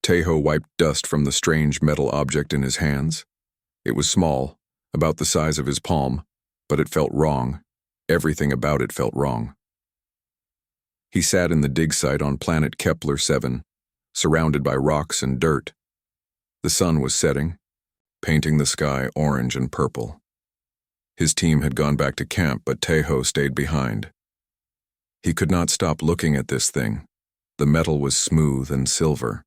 Tejo wiped dust from the strange metal object in his hands. It was small, about the size of his palm, but it felt wrong. Everything about it felt wrong. He sat in the dig site on planet Kepler-7, surrounded by rocks and dirt. The sun was setting, painting the sky orange and purple. His team had gone back to camp, but Tejo stayed behind. He could not stop looking at this thing. The metal was smooth and silver.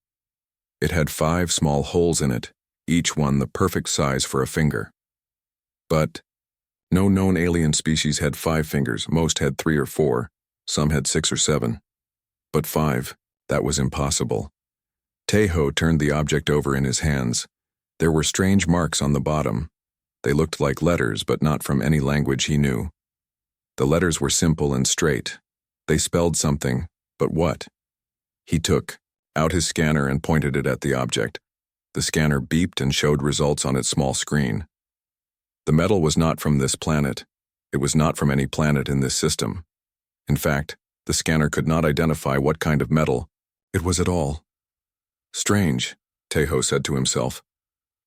It had 5 small holes in it, each one the perfect size for a finger. But no known alien species had 5 fingers. Most had 3 or 4. Some had 6 or 7. But 5, that was impossible. Tejo turned the object over in his hands. There were strange marks on the bottom. They looked like letters, but not from any language he knew. The letters were simple and straight. They spelled something, but what? He took out his scanner and pointed it at the object. The scanner beeped and showed results on its small screen. The metal was not from this planet. It was not from any planet in this system. In fact, the scanner could not identify what kind of metal it was at all. Strange, Tejo said to himself.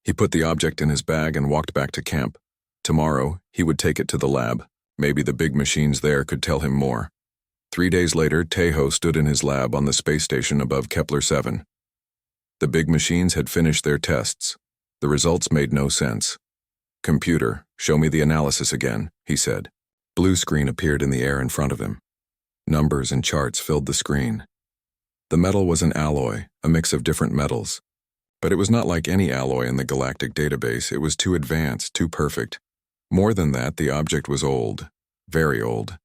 He put the object in his bag and walked back to camp. Tomorrow, he would take it to the lab. Maybe the big machines there could tell him more. 3 days later, Tejo stood in his lab on the space station above Kepler-7. The big machines had finished their tests. The results made no sense. "Computer, show me the analysis again," he said. Blue screen appeared in the air in front of him. Numbers and charts filled the screen. The metal was an alloy, a mix of different metals. But it was not like any alloy in the galactic database. It was too advanced, too perfect. More than that, the object was old, very old.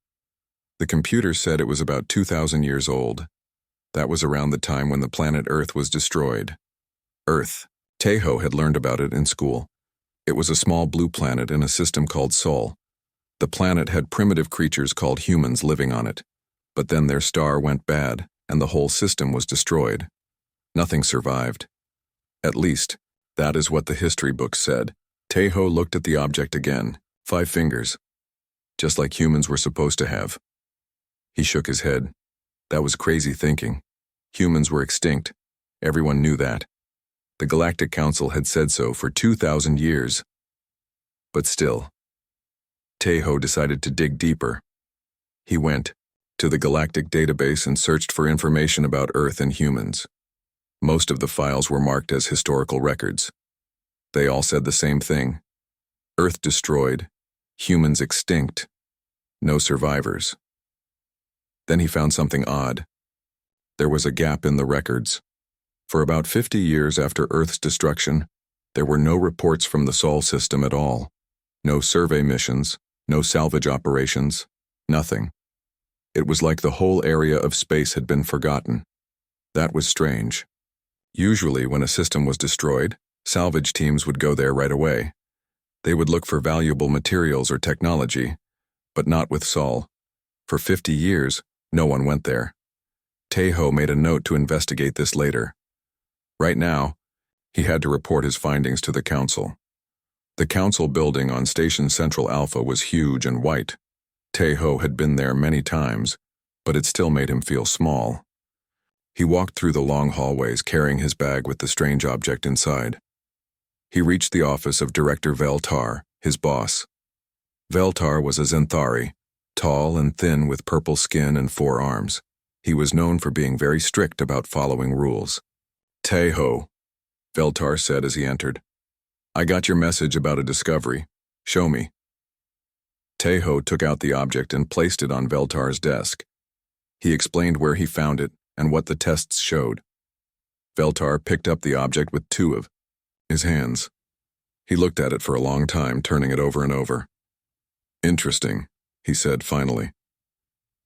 The computer said it was about 2,000 years old. That was around the time when the planet Earth was destroyed. Earth. Tejo had learned about it in school. It was a small blue planet in a system called Sol. The planet had primitive creatures called humans living on it. But then their star went bad, and the whole system was destroyed. Nothing survived. At least, that is what the history books said. Tejo looked at the object again. 5 fingers. Just like humans were supposed to have. He shook his head. That was crazy thinking. Humans were extinct. Everyone knew that. The Galactic Council had said so for 2,000 years. But still, Tejo decided to dig deeper. He went to the Galactic Database and searched for information about Earth and humans. Most of the files were marked as historical records. They all said the same thing. Earth destroyed, humans extinct, no survivors. Then he found something odd. There was a gap in the records. For about 50 years after Earth's destruction, there were no reports from the Sol system at all. No survey missions, no salvage operations, nothing. It was like the whole area of space had been forgotten. That was strange. Usually, when a system was destroyed, salvage teams would go there right away. They would look for valuable materials or technology, but not with Sol. For 50 years, no one went there. Tejo made a note to investigate this later. Right now, he had to report his findings to the council. The council building on Station Central Alpha was huge and white. Tejo had been there many times, but it still made him feel small. He walked through the long hallways carrying his bag with the strange object inside. He reached the office of Director Veltar, his boss. Veltar was a Xanthari, tall and thin with purple skin and 4 arms. He was known for being very strict about following rules. "Tejo," Veltar said as he entered. "I got your message about a discovery. Show me." Tejo took out the object and placed it on Veltar's desk. He explained where he found it and what the tests showed. Veltar picked up the object with 2 of his hands. He looked at it for a long time, turning it over and over. "Interesting," he said finally.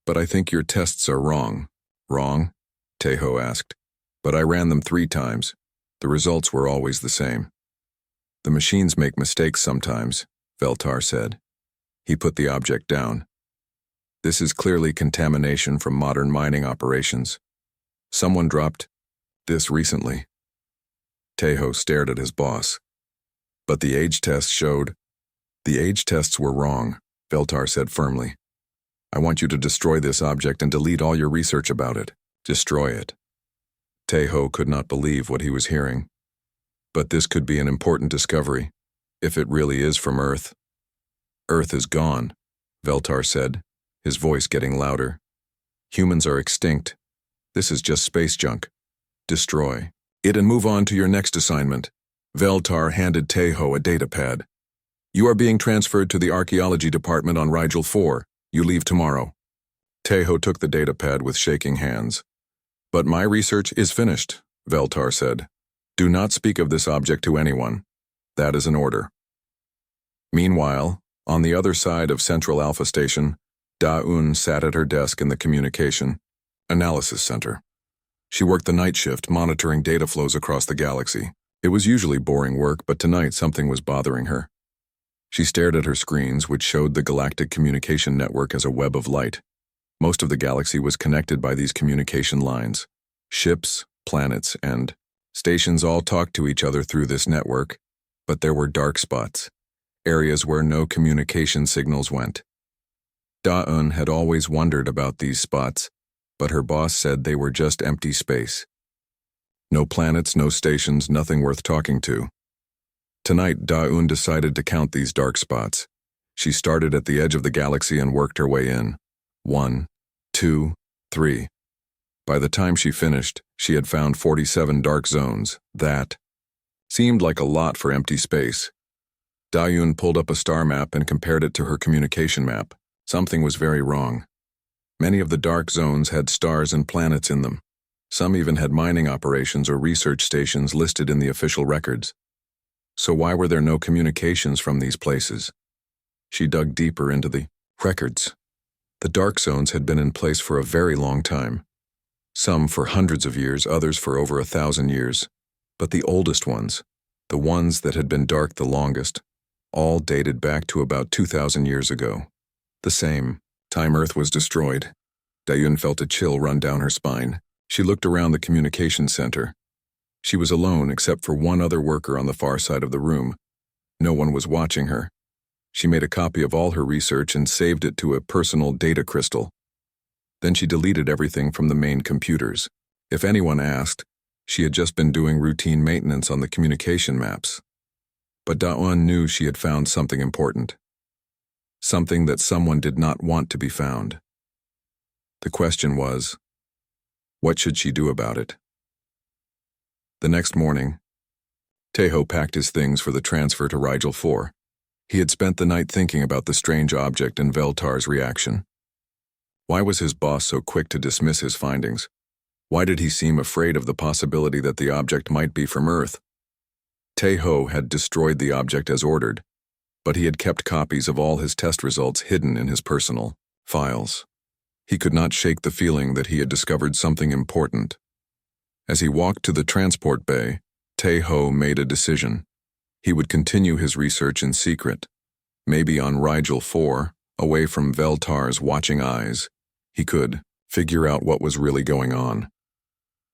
"But I think your tests are wrong." "Wrong?" Tejo asked. "But I ran them 3 times. The results were always the same." "The machines make mistakes sometimes," Veltar said. He put the object down. "This is clearly contamination from modern mining operations. Someone dropped this recently." Tejo stared at his boss. "But the age test showed—" "The age tests were wrong," Veltar said firmly. "I want you to destroy this object and delete all your research about it. Destroy it." Taeho could not believe what he was hearing. But this could be an important discovery, if it really is from Earth. Earth is gone, Veltar said, his voice getting louder. Humans are extinct. This is just space junk. Destroy it and move on to your next assignment. Veltar handed Taeho a datapad. You are being transferred to the archaeology department on Rigel 4. You leave tomorrow. Taeho took the datapad with shaking hands. But my research is finished, Veltar said. Do not speak of this object to anyone. That is an order. Meanwhile, on the other side of Central Alpha Station, Da-Un sat at her desk in the Communication Analysis Center. She worked the night shift, monitoring data flows across the galaxy. It was usually boring work, but tonight something was bothering her. She stared at her screens, which showed the galactic communication network as a web of light. Most of the galaxy was connected by these communication lines. Ships, planets, and stations all talked to each other through this network, but there were dark spots, areas where no communication signals went. Da-Un had always wondered about these spots, but her boss said they were just empty space. No planets, no stations, nothing worth talking to. Tonight, Da-Un decided to count these dark spots. She started at the edge of the galaxy and worked her way in. 1, 2, 3. By the time she finished, she had found 47 dark zones. That seemed like a lot for empty space. Da-Un pulled up a star map and compared it to her communication map. Something was very wrong. Many of the dark zones had stars and planets in them. Some even had mining operations or research stations listed in the official records. So why were there no communications from these places? She dug deeper into the records. The dark zones had been in place for a very long time. Some for hundreds of years, others for over 1,000 years. But the oldest ones, the ones that had been dark the longest, all dated back to about 2,000 years ago. The same time Earth was destroyed. Da-Un felt a chill run down her spine. She looked around the communication center. She was alone except for one other worker on the far side of the room. No one was watching her. She made a copy of all her research and saved it to a personal data crystal. Then she deleted everything from the main computers. If anyone asked, she had just been doing routine maintenance on the communication maps. But Da-Un knew she had found something important. Something that someone did not want to be found. The question was, what should she do about it? The next morning, Taeho packed his things for the transfer to Rigel 4. He had spent the night thinking about the strange object and Veltar's reaction. Why was his boss so quick to dismiss his findings? Why did he seem afraid of the possibility that the object might be from Earth? Taeho had destroyed the object as ordered, but he had kept copies of all his test results hidden in his personal files. He could not shake the feeling that he had discovered something important. As he walked to the transport bay, Taeho made a decision. He would continue his research in secret. Maybe on Rigel 4, away from Veltar's watching eyes, he could figure out what was really going on.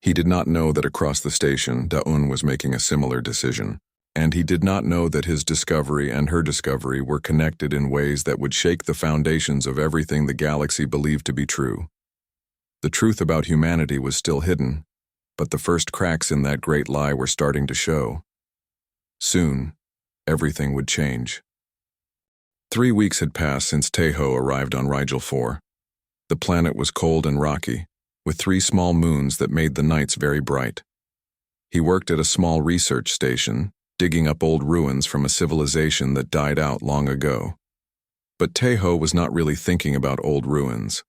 He did not know that across the station, Da-Un was making a similar decision. And he did not know that his discovery and her discovery were connected in ways that would shake the foundations of everything the galaxy believed to be true. The truth about humanity was still hidden, but the first cracks in that great lie were starting to show. Soon, everything would change. 3 weeks had passed since Taeho arrived on Rigel 4. The planet was cold and rocky, with 3 small moons that made the nights very bright. He worked at a small research station, digging up old ruins from a civilization that died out long ago. But Taeho was not really thinking about old ruins.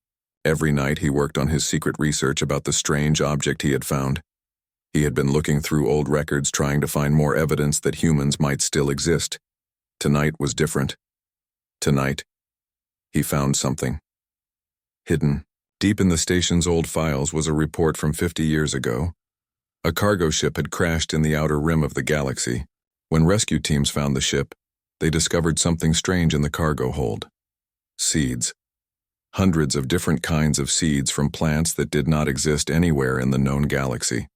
Every night he worked on his secret research about the strange object he had found. He had been looking through old records trying to find more evidence that humans might still exist. Tonight was different. Tonight, he found something. Hidden, deep in the station's old files was a report from 50 years ago. A cargo ship had crashed in the outer rim of the galaxy. When rescue teams found the ship, they discovered something strange in the cargo hold. Seeds. Hundreds of different kinds of seeds from plants that did not exist anywhere in the known galaxy.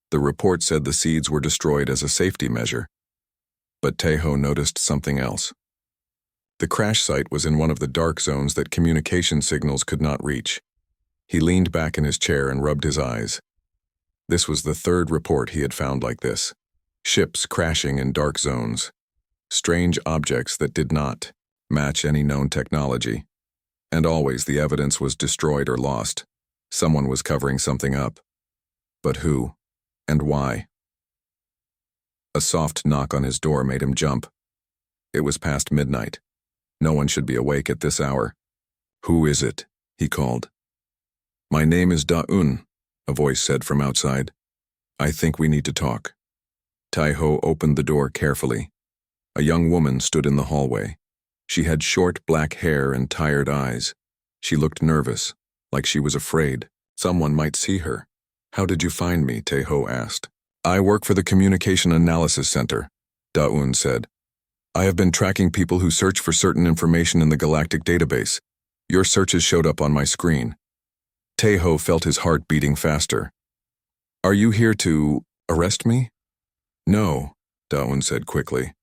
The report said the seeds were destroyed as a safety measure. But Taeho noticed something else. The crash site was in one of the dark zones that communication signals could not reach. He leaned back in his chair and rubbed his eyes. This was the third report he had found like this. Ships crashing in dark zones. Strange objects that did not match any known technology. And always the evidence was destroyed or lost. Someone was covering something up. But who? And why? A soft knock on his door made him jump. It was past midnight. No one should be awake at this hour. "Who is it?" he called. "My name is Da-un," a voice said from outside. "I think we need to talk." Tai-ho opened the door carefully. A young woman stood in the hallway. She had short black hair and tired eyes. She looked nervous, like she was afraid someone might see her. "How did you find me?" Tai-ho asked. "I work for the Communication Analysis Center," Da-un said. "I have been tracking people who search for certain information in the galactic database. Your searches showed up on my screen." Tai-ho felt his heart beating faster. "Are you here to arrest me?" "No," Da-un said quickly.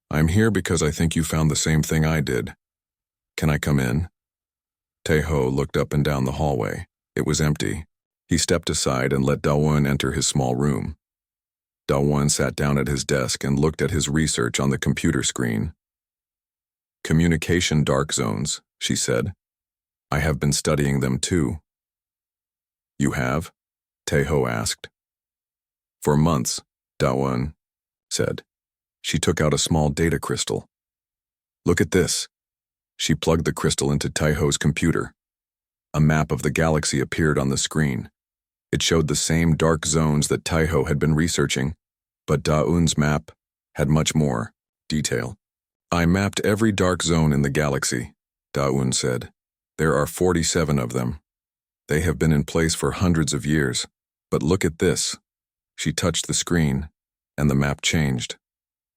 "I'm here because I think you found the same thing I did. Can I come in?" Tai-ho looked up and down the hallway. It was empty. He stepped aside and let Da-un enter his small room. Da-un sat down at his desk and looked at his research on the computer screen. "Communication dark zones," she said. "I have been studying them too." "You have?" Tai-ho asked. "For months," Da-un said. She took out a small data crystal. "Look at this." She plugged the crystal into Tai-ho's computer. A map of the galaxy appeared on the screen. It showed the same dark zones that Tai-ho had been researching, but Da-un's map had much more detail. "I mapped every dark zone in the galaxy," Da-un said. "There are 47 of them. They have been in place for hundreds of years. But look at this." She touched the screen, and the map changed.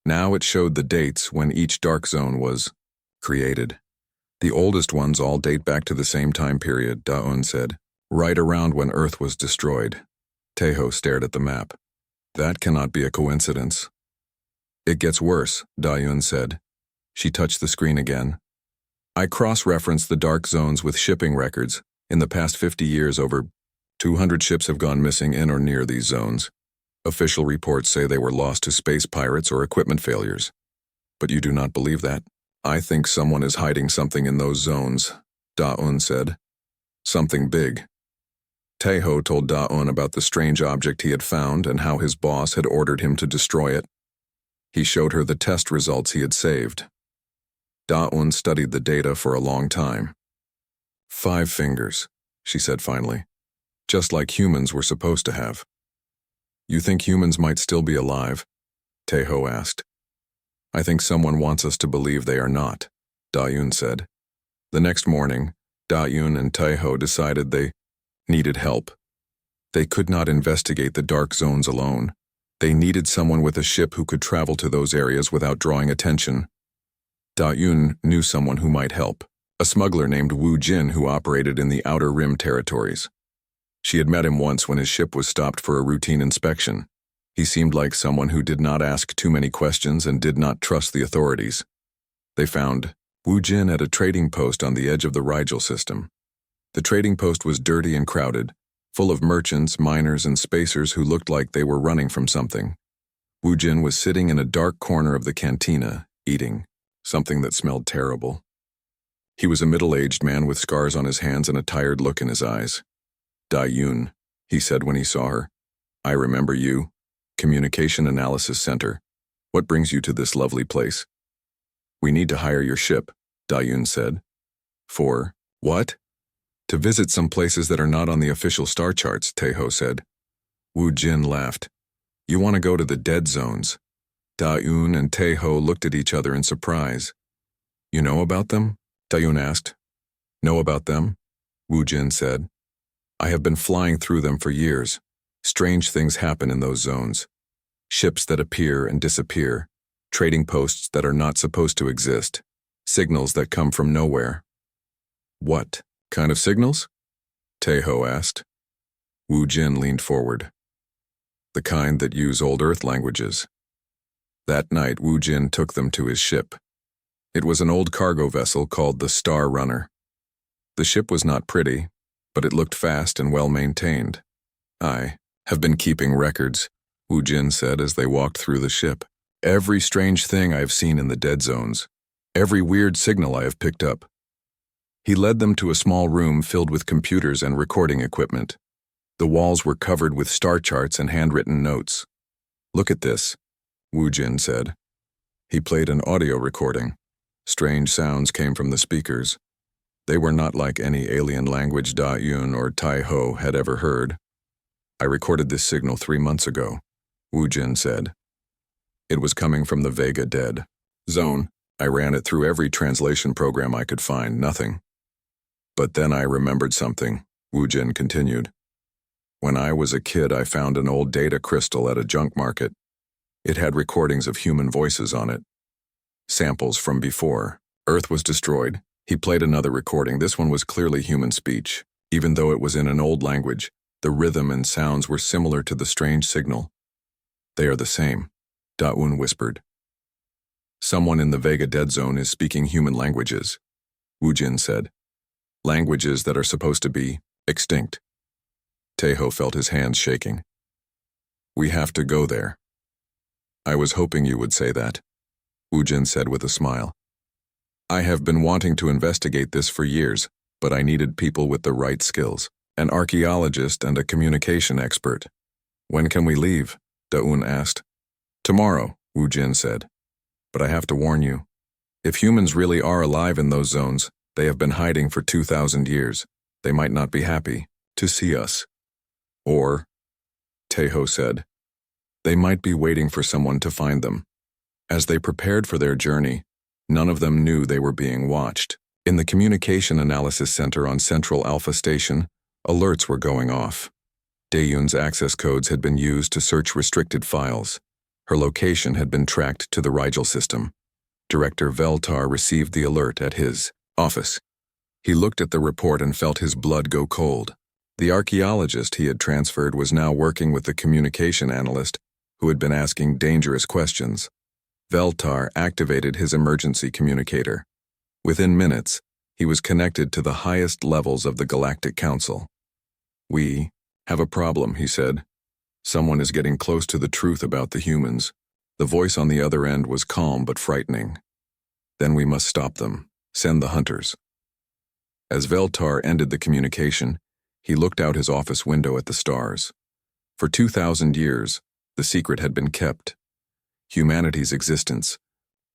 Now it showed the dates when each dark zone was created. "The oldest ones all date back to the same time period," Da-un said. "Right around when Earth was destroyed." Tai-ho stared at the map. "That cannot be a coincidence." "It gets worse," Da-un said. She touched the screen again. "I cross-referenced the dark zones with shipping records. In the past 50 years, over 200 ships have gone missing in or near these zones. Official reports say they were lost to space pirates or equipment failures. But you do not believe that?" "I think someone is hiding something in those zones," Da-un said. "Something big." Tai-ho told Da-un about the strange object he had found and how his boss had ordered him to destroy it. He showed her the test results he had saved. Da-un studied the data for a long time. "5 fingers," she said finally. "Just like humans were supposed to have." "You think humans might still be alive?" Tai-ho asked. "I think someone wants us to believe they are not," Da-un said. The next morning, Da-un and Tai-ho decided they needed help. They could not investigate the dark zones alone. They needed someone with a ship who could travel to those areas without drawing attention. Da-un knew someone who might help, a smuggler named Wu Jin who operated in the Outer Rim territories. She had met him once when his ship was stopped for a routine inspection. He seemed like someone who did not ask too many questions and did not trust the authorities. They found Wu Jin at a trading post on the edge of the Rigel system. The trading post was dirty and crowded, full of merchants, miners, and spacers who looked like they were running from something. Wu Jin was sitting in a dark corner of the cantina, eating something that smelled terrible. He was a middle-aged man with scars on his hands and a tired look in his eyes. "Da-un," he said when he saw her. "I remember you. Communication Analysis Center. What brings you to this lovely place?" "We need to hire your ship," Da-un said. "For what?" "To visit some places that are not on the official star charts," Tai-ho said. Wu Jin laughed. "You want to go to the dead zones?" Da-un and Tai-ho looked at each other in surprise. "You know about them?" Da-un asked. "Know about them?" Wu Jin said. "I have been flying through them for years. Strange things happen in those zones. Ships that appear and disappear, trading posts that are not supposed to exist, signals that come from nowhere." "What kind of signals?" Tai-ho asked. Wu Jin leaned forward. "The kind that use old Earth languages." That night, Wu Jin took them to his ship. It was an old cargo vessel called the Star Runner. The ship was not pretty, but it looked fast and well maintained. "I have been keeping records, Wu Jin said as they walked through the ship. Every strange thing I have seen in the dead zones. Every weird signal I have picked up. He led them to a small room filled with computers and recording equipment. The walls were covered with star charts and handwritten notes. Look at this, Wu Jin said. He played an audio recording. Strange sounds came from the speakers. They were not like any alien language Da Yun or Tai Ho had ever heard. I recorded this signal 3 months ago, Wu Jin said. It was coming from the Vega dead zone. I ran it through every translation program I could find, nothing. But then I remembered something, Wu Jin continued. When I was a kid, I found an old data crystal at a junk market. It had recordings of human voices on it. Samples from before Earth was destroyed. He played another recording. This one was clearly human speech. Even though it was in an old language, the rhythm and sounds were similar to the strange signal. They are the same, Da-un whispered. Someone in the Vega dead zone is speaking human languages, Wu Jin said. Languages that are supposed to be extinct. Taeho felt his hands shaking. We have to go there. I was hoping you would say that, Wu Jin said with a smile. I have been wanting to investigate this for years, but I needed people with the right skills, an archaeologist and a communication expert. When can we leave? Da-un asked. Tomorrow, Wu Jin said. But I have to warn you. If humans really are alive in those zones, they have been hiding for 2,000 years. They might not be happy to see us. Or, Taeho said, they might be waiting for someone to find them. As they prepared for their journey, none of them knew they were being watched. In the Communication Analysis Center on Central Alpha Station, alerts were going off. Daeyun's access codes had been used to search restricted files. Her location had been tracked to the Rigel system. Director Veltar received the alert at his office. He looked at the report and felt his blood go cold. The archaeologist he had transferred was now working with the communication analyst who had been asking dangerous questions. Veltar activated his emergency communicator. Within minutes, he was connected to the highest levels of the Galactic Council. We have a problem, he said. Someone is getting close to the truth about the humans. The voice on the other end was calm but frightening. Then we must stop them. Send the hunters. As Veltar ended the communication, he looked out his office window at the stars. For 2,000 years, the secret had been kept. Humanity's existence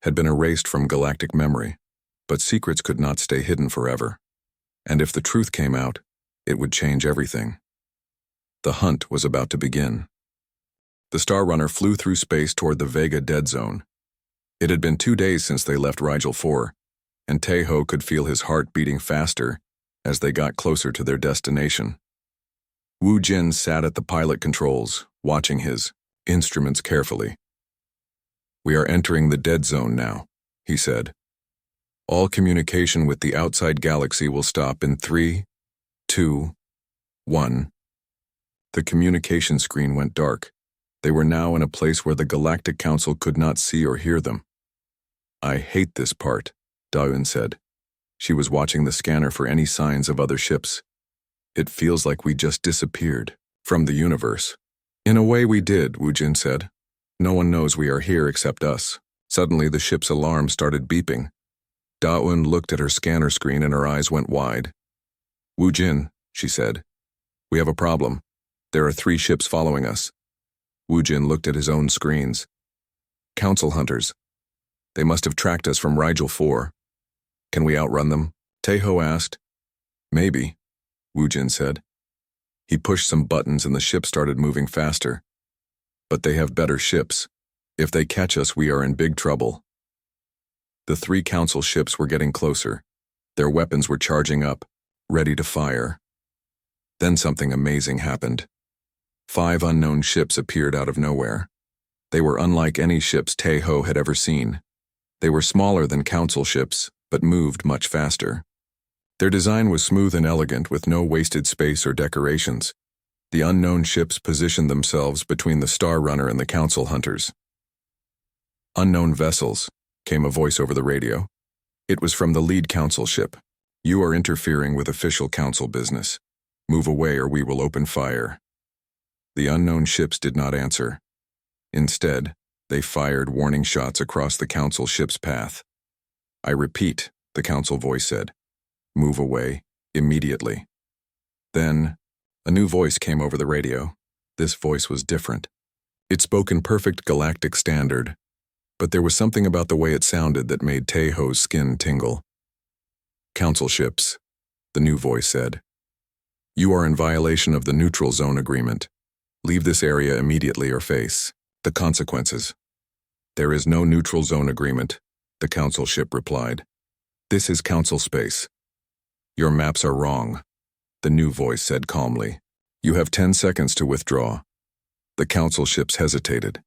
had been erased from galactic memory, but secrets could not stay hidden forever. And if the truth came out, it would change everything. The hunt was about to begin. The Star Runner flew through space toward the Vega dead zone. It had been 2 days since they left Rigel 4, and Taeho could feel his heart beating faster as they got closer to their destination. Wu Jin sat at the pilot controls, watching his instruments carefully. We are entering the dead zone now, he said. All communication with the outside galaxy will stop in 3, 2, 1. The communication screen went dark. They were now in a place where the Galactic Council could not see or hear them. I hate this part, Da-un said. She was watching the scanner for any signs of other ships. It feels like we just disappeared from the universe. In a way we did, Wu Jin said. No one knows we are here except us. Suddenly the ship's alarm started beeping. Da-un looked at her scanner screen and her eyes went wide. Wu Jin, she said. We have a problem. There are 3 ships following us. Wu Jin looked at his own screens. Council hunters. They must have tracked us from Rigel 4. Can we outrun them? Taeho asked. Maybe, Wu Jin said. He pushed some buttons and the ship started moving faster. But they have better ships. If they catch us, we are in big trouble. The 3 council ships were getting closer. Their weapons were charging up, ready to fire. Then something amazing happened. 5 unknown ships appeared out of nowhere. They were unlike any ships Taeho had ever seen. They were smaller than council ships, but moved much faster. Their design was smooth and elegant with no wasted space or decorations. The unknown ships positioned themselves between the Star Runner and the council hunters. Unknown vessels, came a voice over the radio. It was from the lead council ship. You are interfering with official council business. Move away or we will open fire. The unknown ships did not answer. Instead, they fired warning shots across the Council ship's path. "I repeat," the Council voice said. "Move away, immediately." Then, a new voice came over the radio. This voice was different. It spoke in perfect galactic standard, but there was something about the way it sounded that made Taeho's skin tingle. "Council ships," the new voice said. "You are in violation of the neutral zone agreement. Leave this area immediately or face the consequences." "There is no neutral zone agreement," the Council ship replied. "This is Council space." "Your maps are wrong," the new voice said calmly. "You have 10 seconds to withdraw." The Council ships hesitated.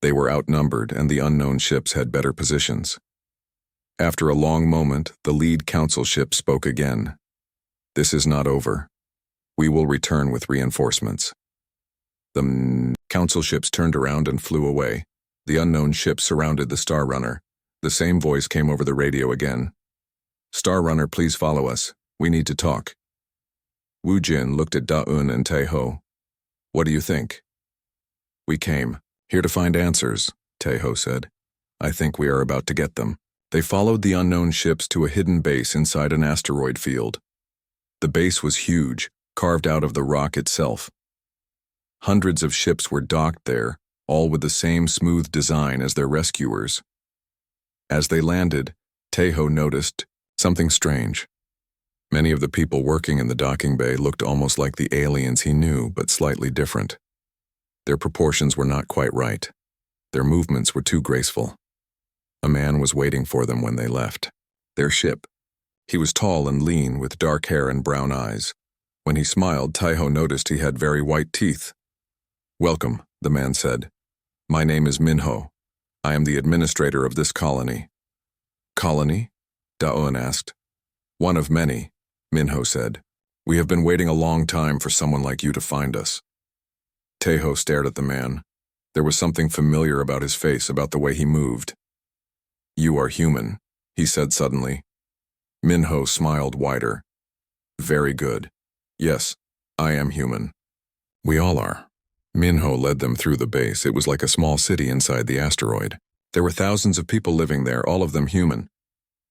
They were outnumbered, and the unknown ships had better positions. After a long moment, the lead Council ship spoke again. "This is not over. We will return with reinforcements." The Council ships turned around and flew away. The unknown ships surrounded the Star Runner. The same voice came over the radio again. "Star Runner, please follow us. We need to talk." Wu Jin looked at Da-un and Taeho. "What do you think?" "We came here to find answers," Taeho said. "I think we are about to get them." They followed the unknown ships to a hidden base inside an asteroid field. The base was huge, carved out of the rock itself. Hundreds of ships were docked there, all with the same smooth design as their rescuers. As they landed, Taeho noticed something strange. Many of the people working in the docking bay looked almost like the aliens he knew, but slightly different. Their proportions were not quite right. Their movements were too graceful. A man was waiting for them when they left their ship. He was tall and lean, with dark hair and brown eyes. When he smiled, Taeho noticed he had very white teeth. "Welcome," the man said. "My name is Minho. I am the administrator of this colony." "Colony?" Da-un asked. "One of many," Minho said. "We have been waiting a long time for someone like you to find us." Taeho stared at the man. There was something familiar about his face, about the way he moved. "You are human," he said suddenly. Minho smiled wider. "Very good. Yes, I am human. We all are." Minho led them through the base. It was like a small city inside the asteroid. There were thousands of people living there, all of them human.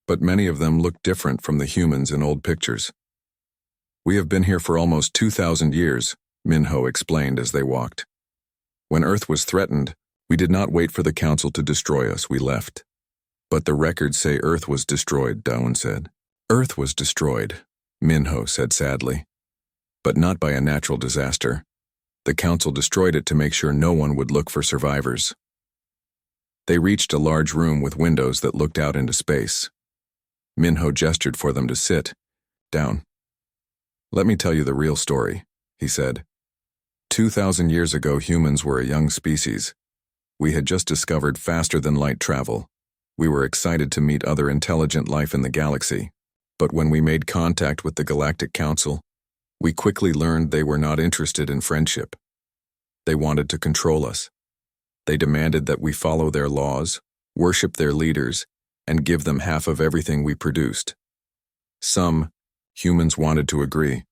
But many of them looked different from the humans in old pictures. "We have been here for almost 2,000 years, Minho explained as they walked. "When Earth was threatened, we did not wait for the Council to destroy us, we left." "But the records say Earth was destroyed," Da-un said. "Earth was destroyed," Minho said sadly. "But not by a natural disaster. The Council destroyed it to make sure no one would look for survivors." They reached a large room with windows that looked out into space. Minho gestured for them to sit down. "Let me tell you the real story," he said. 2,000 years ago, humans were a young species. We had just discovered faster-than-light travel. We were excited to meet other intelligent life in the galaxy. But when we made contact with the Galactic Council, we quickly learned they were not interested in friendship. They wanted to control us. They demanded that we follow their laws, worship their leaders, and give them half of everything we produced. Some humans wanted to agree.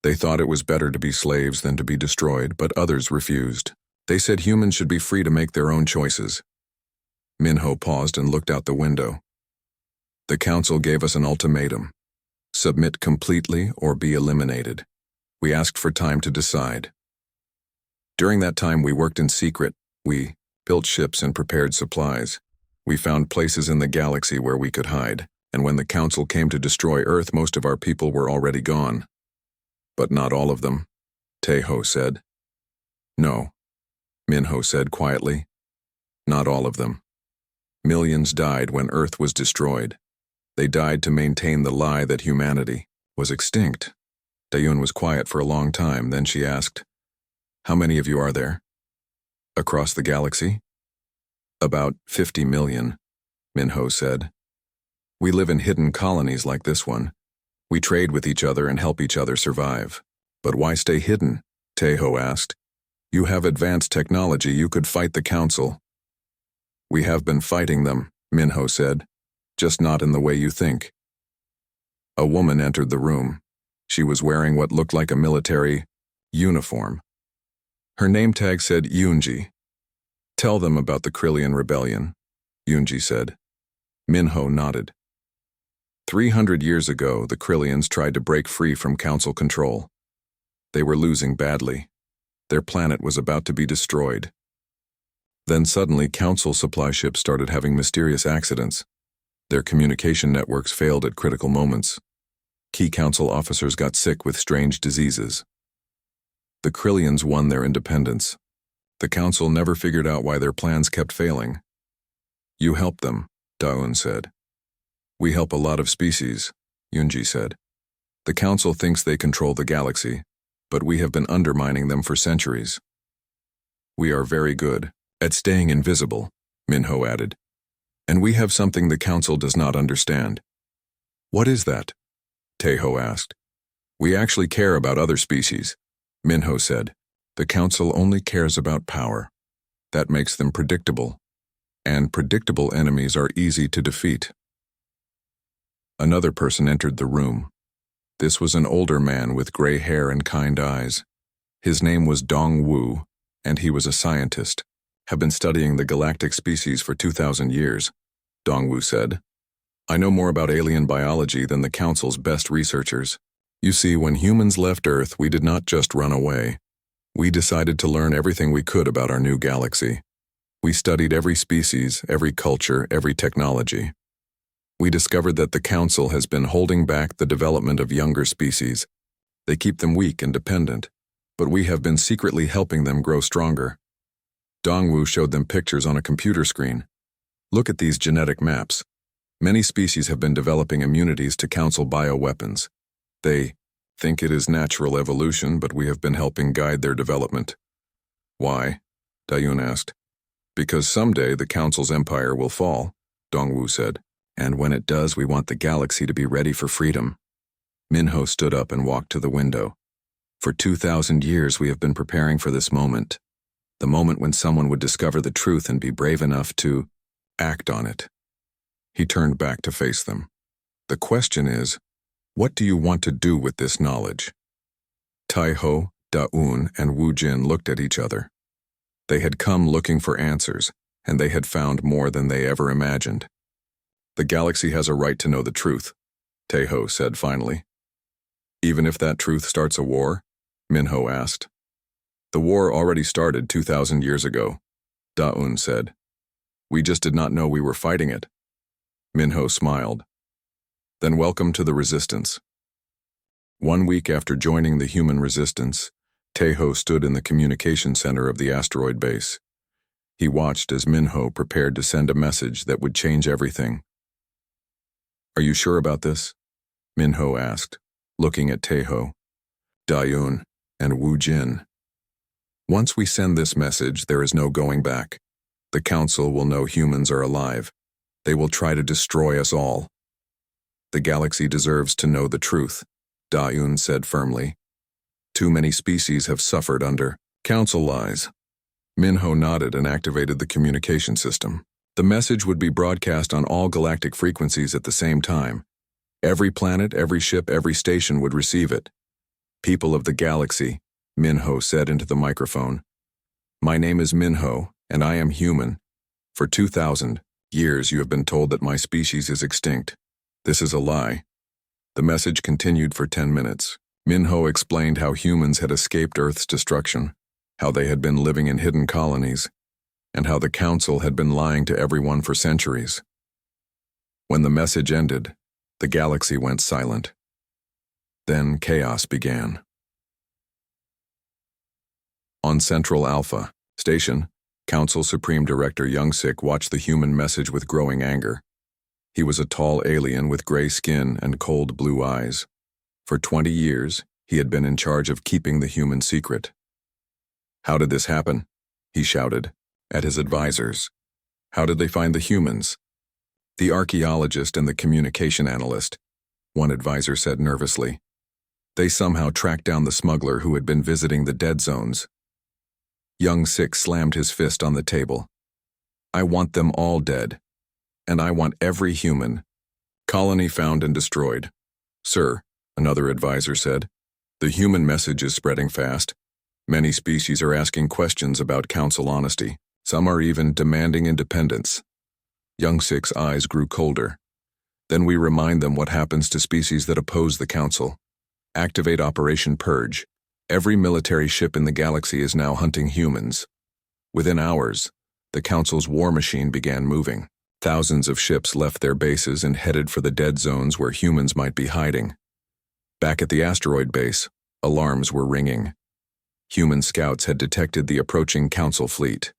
They thought it was better to be slaves than to be destroyed, but others refused. They said humans should be free to make their own choices. Minho paused and looked out the window. "The Council gave us an ultimatum. Submit completely or be eliminated. We asked for time to decide. During that time, we worked in secret. We built ships and prepared supplies. We found places in the galaxy where we could hide, and when the Council came to destroy Earth, most of our people were already gone." "But not all of them," Taeho said. "No," Minho said quietly. "Not all of them. Millions died when Earth was destroyed. They died to maintain the lie that humanity was extinct." Da-un was quiet for a long time, then she asked, "How many of you are there?" "Across the galaxy?" "About 50 million, Minho said. "We live in hidden colonies like this one. We trade with each other and help each other survive." "But why stay hidden?" Taeho asked. "You have advanced technology. You could fight the Council." "We have been fighting them," Minho said, "just not in the way you think." A woman entered the room. She was wearing what looked like a military uniform. Her name tag said Yunji. Tell them about the Krillian rebellion, Yunji said. Minho nodded. 300 years ago, the Krillians tried to break free from Council control. They were losing badly. Their planet was about to be destroyed. Then suddenly, Council supply ships started having mysterious accidents. Their communication networks failed at critical moments. Key Council officers got sick with strange diseases. The Krillians won their independence. The Council never figured out why their plans kept failing. You helped them, Daun said. We help a lot of species, Yunji said. The Council thinks they control the galaxy, but we have been undermining them for centuries. We are very good at staying invisible, Minho added. And we have something the Council does not understand. What is that? Teho asked. We actually care about other species, Minho said. The Council only cares about power. That makes them predictable. And predictable enemies are easy to defeat. Another person entered the room. This was an older man with gray hair and kind eyes. His name was Dong Wu, and he was a scientist. Have been studying the galactic species for 2,000 years, Dong Wu said. I know more about alien biology than the Council's best researchers. You see, when humans left Earth, we did not just run away. We decided to learn everything we could about our new galaxy. We studied every species, every culture, every technology. We discovered that the Council has been holding back the development of younger species. They keep them weak and dependent, but we have been secretly helping them grow stronger. Dongwu showed them pictures on a computer screen. Look at these genetic maps. Many species have been developing immunities to Council bioweapons. They think it is natural evolution, but we have been helping guide their development. Why? Dayun asked. Because someday the Council's empire will fall, Dongwu said. And when it does, we want the galaxy to be ready for freedom. Minho stood up and walked to the window. For 2,000 years we have been preparing for this moment. The moment when someone would discover the truth and be brave enough to act on it. He turned back to face them. The question is, what do you want to do with this knowledge? Taiho, Daun, and Wu Jin looked at each other. They had come looking for answers, and they had found more than they ever imagined. The galaxy has a right to know the truth, Taiho said finally. Even if that truth starts a war? Minho asked. The war already started 2,000 years ago, Daun said. We just did not know we were fighting it. Minho smiled. Then welcome to the resistance. 1 week after joining the human resistance, Taiho stood in the communication center of the asteroid base. He watched as Minho prepared to send a message that would change everything. Are you sure about this? Minho asked, looking at Taiho, Dayun, and Wu Jin. Once we send this message, there is no going back. The Council will know humans are alive. They will try to destroy us all. The galaxy deserves to know the truth, Dayun said firmly. Too many species have suffered under Council lies. Minho nodded and activated the communication system. The message would be broadcast on all galactic frequencies at the same time. Every planet, every ship, every station would receive it. People of the galaxy, Minho said into the microphone. My name is Minho, and I am human. For 2,000 years you have been told that my species is extinct. This is a lie. The message continued for 10 minutes. Minho explained how humans had escaped Earth's destruction, how they had been living in hidden colonies, and how the Council had been lying to everyone for centuries. When the message ended, the galaxy went silent. Then chaos began. On Central Alpha Station, Council Supreme Director Youngsik watched the human message with growing anger. He was a tall alien with gray skin and cold blue eyes. For 20 years, he had been in charge of keeping the human secret. How did this happen? He shouted at his advisors. How did they find the humans? The archaeologist and the communication analyst, one advisor said nervously. They somehow tracked down the smuggler who had been visiting the dead zones. Youngsik slammed his fist on the table. I want them all dead. And I want every human. Colony found and destroyed. Sir, another advisor said, the human message is spreading fast. Many species are asking questions about council honesty. Some are even demanding independence. Young Sik's eyes grew colder. Then we remind them what happens to species that oppose the council. Activate Operation Purge. Every military ship in the galaxy is now hunting humans. Within hours, the council's war machine began moving. Thousands of ships left their bases and headed for the dead zones where humans might be hiding. Back at the asteroid base, alarms were ringing. Human scouts had detected the approaching council fleet.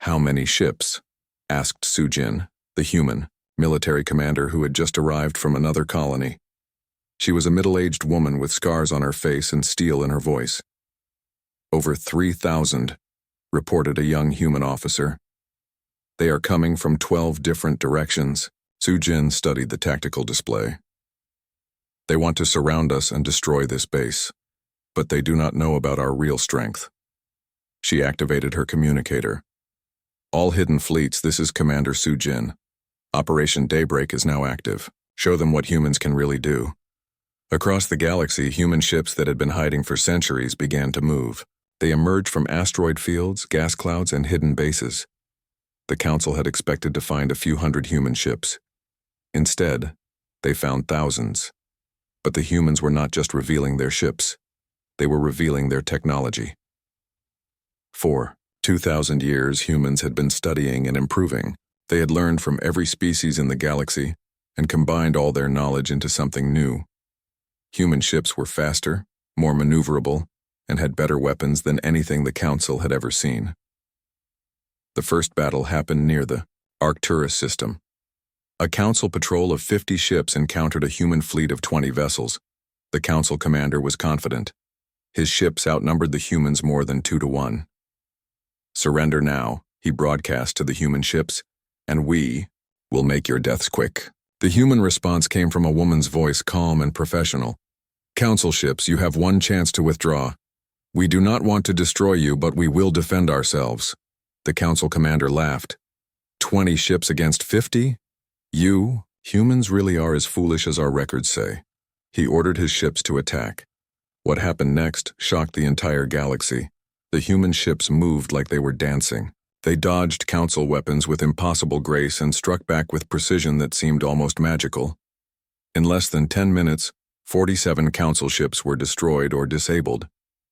"How many ships?" asked Sujin, the human, military commander who had just arrived from another colony. She was a middle-aged woman with scars on her face and steel in her voice. "Over 3,000, reported a young human officer. "They are coming from 12 different directions." Sujin studied the tactical display. "They want to surround us and destroy this base, but they do not know about our real strength." She activated her communicator. "All hidden fleets, this is Commander Sujin. Operation Daybreak is now active. Show them what humans can really do." Across the galaxy, human ships that had been hiding for centuries began to move. They emerged from asteroid fields, gas clouds, and hidden bases. The council had expected to find a few hundred human ships. Instead, they found thousands. But the humans were not just revealing their ships. They were revealing their technology. For 2,000 years, humans had been studying and improving. They had learned from every species in the galaxy and combined all their knowledge into something new. Human ships were faster, more maneuverable, and had better weapons than anything the Council had ever seen. The first battle happened near the Arcturus system. A Council patrol of 50 ships encountered a human fleet of 20 vessels. The Council commander was confident. His ships outnumbered the humans more than 2-1. "Surrender now," he broadcast to the human ships, "and we will make your deaths quick." The human response came from a woman's voice, calm and professional. "Council ships, you have one chance to withdraw. We do not want to destroy you, but we will defend ourselves." The Council commander laughed. 20 ships against 50? You, humans really are as foolish as our records say." He ordered his ships to attack. What happened next shocked the entire galaxy. The human ships moved like they were dancing. They dodged Council weapons with impossible grace and struck back with precision that seemed almost magical. In less than 10 minutes, 47 Council ships were destroyed or disabled.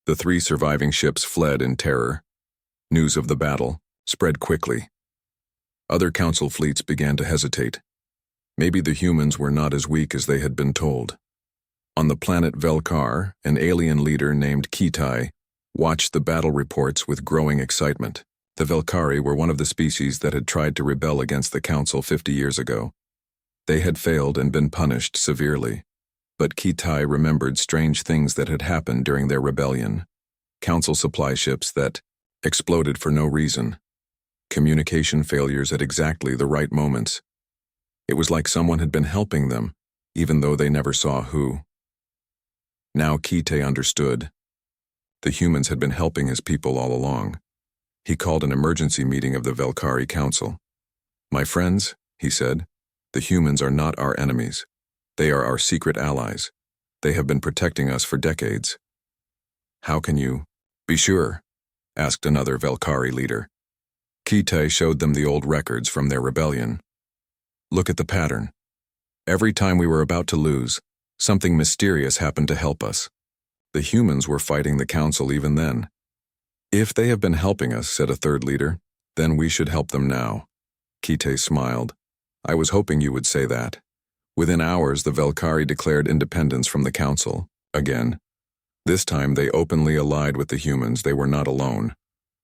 The 3 surviving ships fled in terror. News of the battle spread quickly. Other Council fleets began to hesitate. Maybe the humans were not as weak as they had been told. On the planet Velkar, an alien leader named Kitai watched the battle reports with growing excitement. The Velkari were one of the species that had tried to rebel against the Council 50 years ago. They had failed and been punished severely. But Kitai remembered strange things that had happened during their rebellion. Council supply ships that exploded for no reason. Communication failures at exactly the right moments. It was like someone had been helping them, even though they never saw who. Now Kitai understood. The humans had been helping his people all along. He called an emergency meeting of the Velkari Council. "My friends," he said, "the humans are not our enemies. They are our secret allies. They have been protecting us for decades." "How can you be sure?" asked another Velkari leader. Kitai showed them the old records from their rebellion. "Look at the pattern. Every time we were about to lose, something mysterious happened to help us. The humans were fighting the Council even then." "If they have been helping us," said a third leader, "then we should help them now." Kitai smiled. "I was hoping you would say that." Within hours, the Velkari declared independence from the Council, again. This time they openly allied with the humans. They were not alone.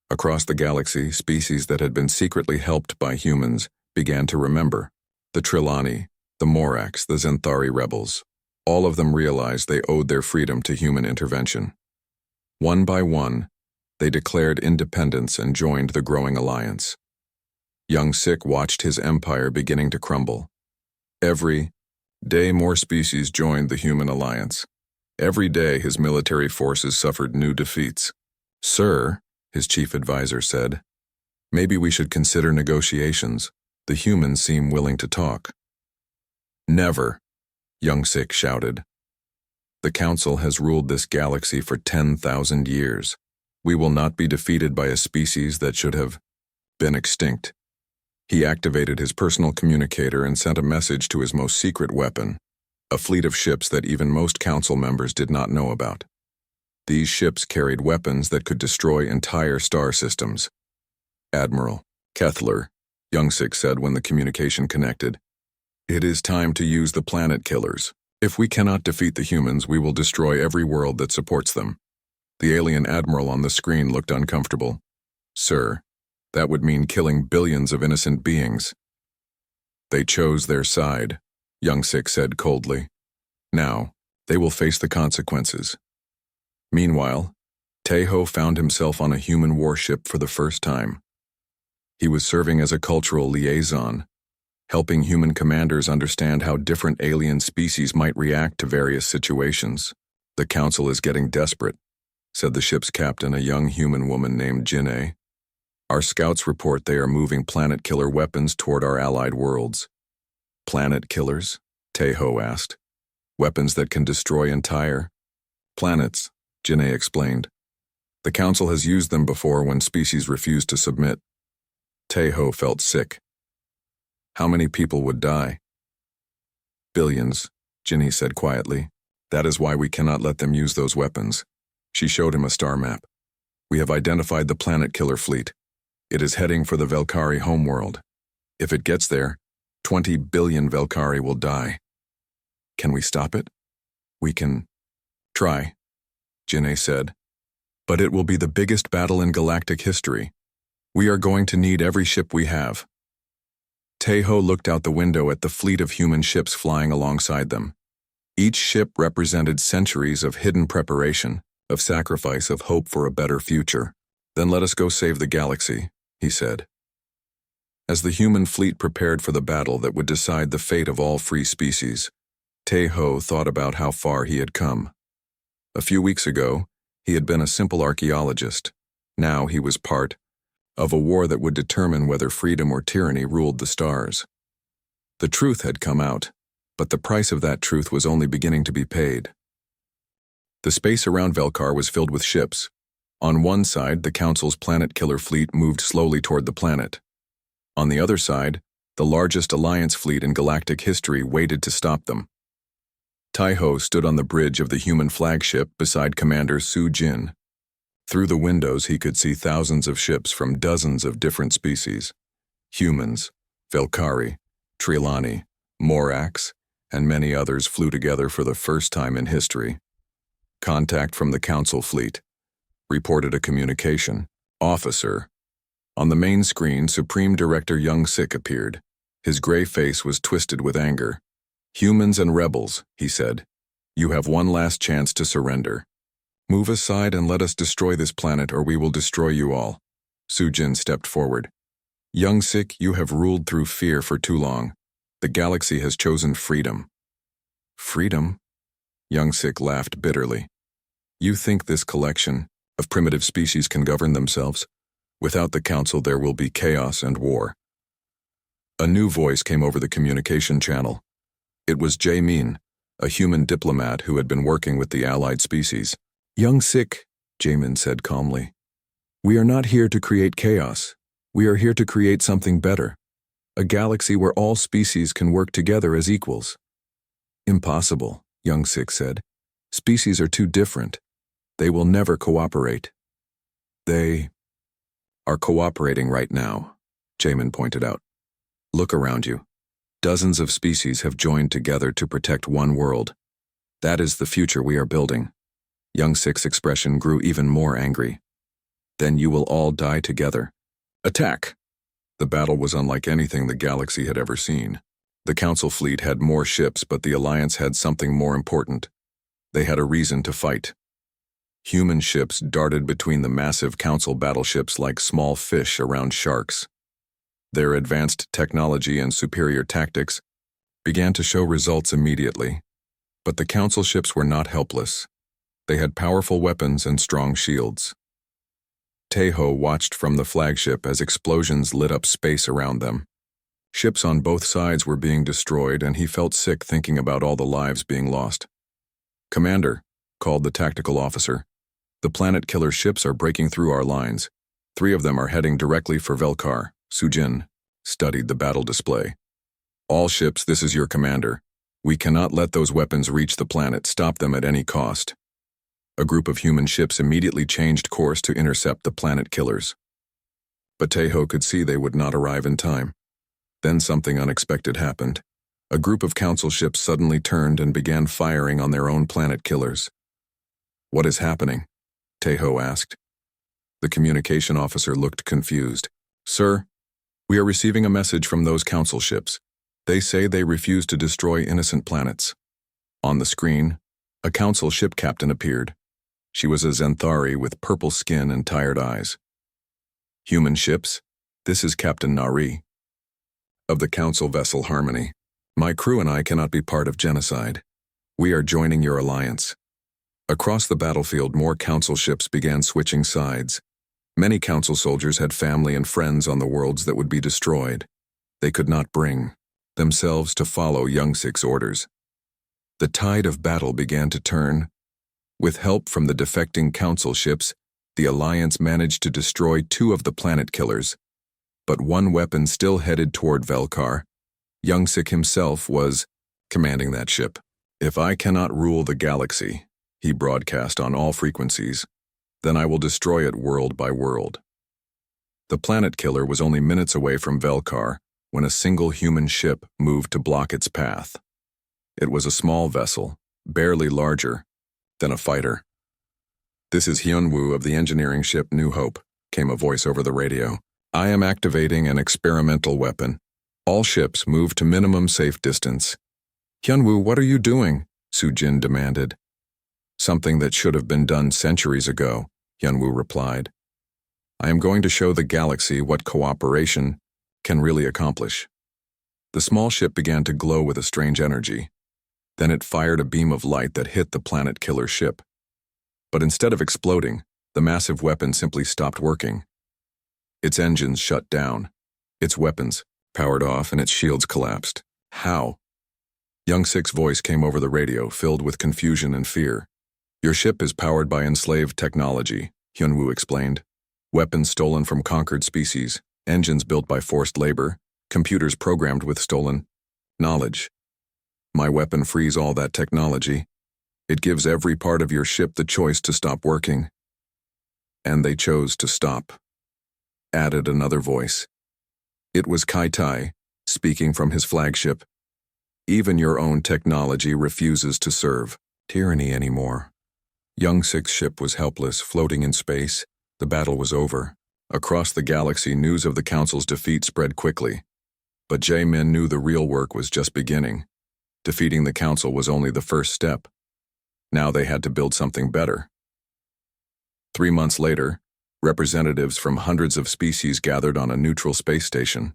Across the galaxy, species that had been secretly helped by humans began to remember. The Trillani, the Morax, the Zenthari rebels. All of them realized they owed their freedom to human intervention. One by one, they declared independence and joined the growing alliance. Young Sik watched his empire beginning to crumble. Every day more species joined the human alliance. Every day his military forces suffered new defeats. "Sir," his chief advisor said, "maybe we should consider negotiations. The humans seem willing to talk." "Never," Young Sik shouted. "The Council has ruled this galaxy for 10,000 years. We will not be defeated by a species that should have been extinct. He activated his personal communicator and sent a message to his most secret weapon, a fleet of ships that even most council members did not know about. These ships carried weapons that could destroy entire star systems. Admiral Kethler, Youngsik said when the communication connected. It is time to use the planet killers. If we cannot defeat the humans, we will destroy every world that supports them. The alien admiral on the screen looked uncomfortable. Sir, that would mean killing billions of innocent beings. They chose their side, Youngsik said coldly. Now, they will face the consequences. Meanwhile, Taeho found himself on a human warship for the first time. He was serving as a cultural liaison, helping human commanders understand how different alien species might react to various situations. The council is getting desperate, said the ship's captain, a young human woman named Jin'e. Our scouts report they are moving planet killer weapons toward our allied worlds. Planet killers? Taeho asked. Weapons that can destroy entire planets, Jin'e explained. The council has used them before when species refused to submit. Taeho felt sick. How many people would die? Billions, Jin'e said quietly. That is why we cannot let them use those weapons. She showed him a star map. We have identified the planet killer fleet. It is heading for the Velkari homeworld. If it gets there, 20 billion Velkari will die. Can we stop it? We can try, Jin'e said. But it will be the biggest battle in galactic history. We are going to need every ship we have. Taeho looked out the window at the fleet of human ships flying alongside them. Each ship represented centuries of hidden preparation, of sacrifice, of hope for a better future. Then let us go save the galaxy, he said. As the human fleet prepared for the battle that would decide the fate of all free species, Taeho thought about how far he had come. A few weeks ago, he had been a simple archaeologist. Now he was part of a war that would determine whether freedom or tyranny ruled the stars. The truth had come out, but the price of that truth was only beginning to be paid. The space around Velkar was filled with ships. On one side, the Council's planet killer fleet moved slowly toward the planet. On the other side, the largest Alliance fleet in galactic history waited to stop them. Taeho stood on the bridge of the human flagship beside Commander Su-jin. Through the windows he could see thousands of ships from dozens of different species. Humans, Velkari, Trilani, Morax, and many others flew together for the first time in history. Contact from the Council fleet, reported a communication officer. On the main screen, Supreme Director Youngsik appeared. His gray face was twisted with anger. Humans and rebels, he said. You have one last chance to surrender. Move aside and let us destroy this planet or we will destroy you all. Su-jin stepped forward. Youngsik, you have ruled through fear for too long. The galaxy has chosen freedom. Freedom? Youngsik laughed bitterly. You think this collection of primitive species can govern themselves? Without the Council, there will be chaos and war. A new voice came over the communication channel. It was Jae-min, a human diplomat who had been working with the allied species. Youngsik, Jae-min said calmly. We are not here to create chaos. We are here to create something better. A galaxy where all species can work together as equals. Impossible, Youngsik said. Species are too different. They will never cooperate. They are cooperating right now, Jae-min pointed out. Look around you. Dozens of species have joined together to protect one world. That is the future we are building. Youngsik's expression grew even more angry. Then you will all die together. Attack! The battle was unlike anything the galaxy had ever seen. The Council fleet had more ships, but the Alliance had something more important. They had a reason to fight. Human ships darted between the massive Council battleships like small fish around sharks. Their advanced technology and superior tactics began to show results immediately. But the Council ships were not helpless. They had powerful weapons and strong shields. Taeho watched from the flagship as explosions lit up space around them. Ships on both sides were being destroyed, and he felt sick thinking about all the lives being lost. Commander, called the tactical officer. The planet killer ships are breaking through our lines. 3 of them are heading directly for Velkar. Sujin studied the battle display. All ships, this is your commander. We cannot let those weapons reach the planet. Stop them at any cost. A group of human ships immediately changed course to intercept the planet killers. But Tejo could see they would not arrive in time. Then something unexpected happened. A group of council ships suddenly turned and began firing on their own planet killers. What is happening? Tejo asked. The communication officer looked confused. Sir, we are receiving a message from those council ships. They say they refuse to destroy innocent planets. On the screen, a council ship captain appeared. She was a Zenthari with purple skin and tired eyes. Human ships, this is Captain Nari of the council vessel Harmony. My crew and I cannot be part of genocide. We are joining your alliance. Across the battlefield, more council ships began switching sides. Many council soldiers had family and friends on the worlds that would be destroyed. They could not bring themselves to follow Youngsik's orders. The tide of battle began to turn. With help from the defecting council ships, the alliance managed to destroy 2 of the planet killers. But one weapon still headed toward Velkar. Youngsik himself was commanding that ship. If I cannot rule the galaxy, he broadcast on all frequencies, then I will destroy it world by world. The planet killer was only minutes away from Velkar when a single human ship moved to block its path. It was a small vessel, barely larger than a fighter. This is Hyunwoo of the engineering ship New Hope, came a voice over the radio. I am activating an experimental weapon. All ships move to minimum safe distance. Hyunwoo, what are you doing? Sujin demanded. Something that should have been done centuries ago, Hyunwoo replied. I am going to show the galaxy what cooperation can really accomplish. The small ship began to glow with a strange energy. Then it fired a beam of light that hit the planet killer ship. But instead of exploding, the massive weapon simply stopped working. Its engines shut down. Its weapons powered off and its shields collapsed. How? Youngsik's voice came over the radio, filled with confusion and fear. Your ship is powered by enslaved technology, Hyunwoo explained. Weapons stolen from conquered species, engines built by forced labor, computers programmed with stolen knowledge. My weapon frees all that technology. It gives every part of your ship the choice to stop working. And they chose to stop. Added another voice. It was Kai Tai, speaking from his flagship. Even your own technology refuses to serve tyranny anymore. Youngsik's ship was helpless, floating in space. The battle was over. Across the galaxy, news of the Council's defeat spread quickly. But Jae-min knew the real work was just beginning. Defeating the Council was only the first step. Now they had to build something better. 3 months later, representatives from hundreds of species gathered on a neutral space station.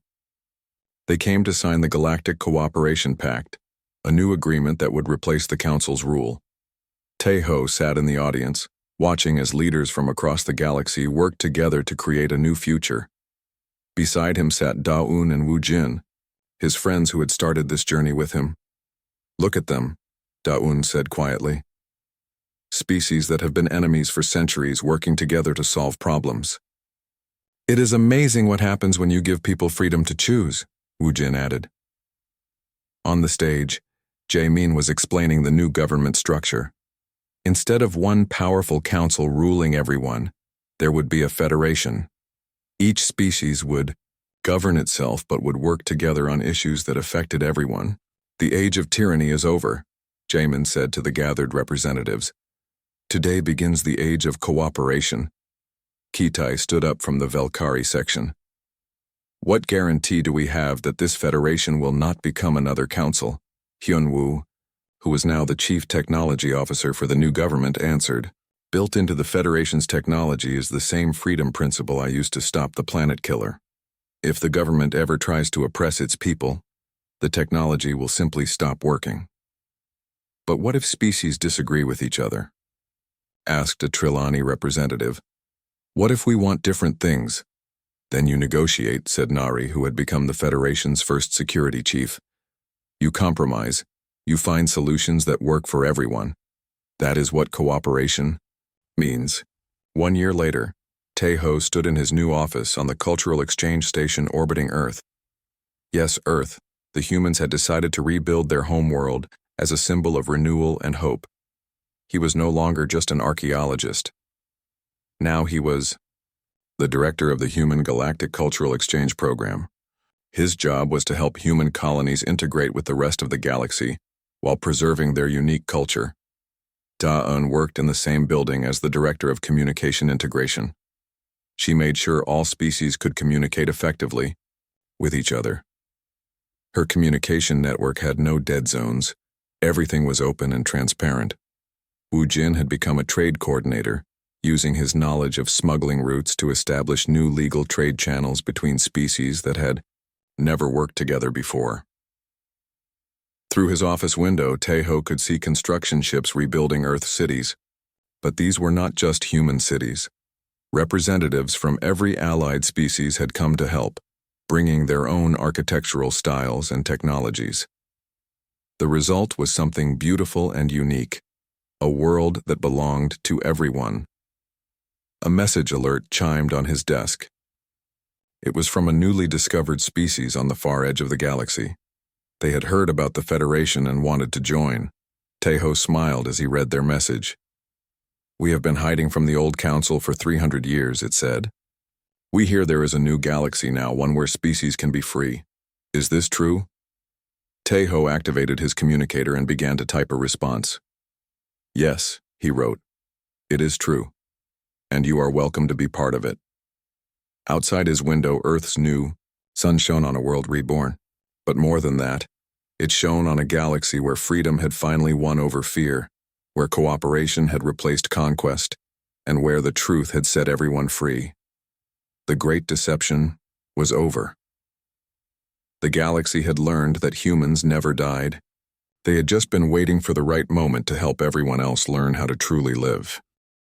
They came to sign the Galactic Cooperation Pact, a new agreement that would replace the Council's rule. Taeho sat in the audience, watching as leaders from across the galaxy worked together to create a new future. Beside him sat Da-un and Woo-jin, his friends who had started this journey with him. Look at them, Da-un said quietly. Species that have been enemies for centuries working together to solve problems. It is amazing what happens when you give people freedom to choose, Woo-jin added. On the stage, Jae-min was explaining the new government structure. Instead of one powerful council ruling everyone, there would be a federation. Each species would govern itself but would work together on issues that affected everyone. The age of tyranny is over, Jae-min said to the gathered representatives. Today begins the age of cooperation. Kitai stood up from the Velkari section. What guarantee do we have that this federation will not become another council? Hyunwoo, who was now the chief technology officer for the new government, answered. Built into the Federation's technology is the same freedom principle I used to stop the planet killer. If the government ever tries to oppress its people, the technology will simply stop working. But what if species disagree with each other? Asked a Trilani representative. What if we want different things? Then you negotiate, said Nari, who had become the Federation's first security chief. You compromise. You find solutions that work for everyone. That is what cooperation means. 1 year later, Tae-ho stood in his new office on the cultural exchange station orbiting Earth. Yes, Earth, the humans had decided to rebuild their home world as a symbol of renewal and hope. He was no longer just an archaeologist. Now he was the director of the Human Galactic Cultural Exchange Program. His job was to help human colonies integrate with the rest of the galaxy while preserving their unique culture. Da-eun worked in the same building as the director of communication integration. She made sure all species could communicate effectively with each other. Her communication network had no dead zones. Everything was open and transparent. Woo Jin had become a trade coordinator, using his knowledge of smuggling routes to establish new legal trade channels between species that had never worked together before. Through his office window, Tae-ho could see construction ships rebuilding Earth cities. But these were not just human cities. Representatives from every allied species had come to help, bringing their own architectural styles and technologies. The result was something beautiful and unique, a world that belonged to everyone. A message alert chimed on his desk. It was from a newly discovered species on the far edge of the galaxy. They had heard about the Federation and wanted to join. Tae-ho smiled as he read their message. "We have been hiding from the old council for 300 years, it said. We hear there is a new galaxy now, one where species can be free. Is this true?" Tae-ho activated his communicator and began to type a response. "Yes," he wrote. "It is true. And you are welcome to be part of it." Outside his window, Earth's new sun shone on a world reborn. But more than that, it shone on a galaxy where freedom had finally won over fear, where cooperation had replaced conquest, and where the truth had set everyone free. The Great Deception was over. The galaxy had learned that humans never died. They had just been waiting for the right moment to help everyone else learn how to truly live.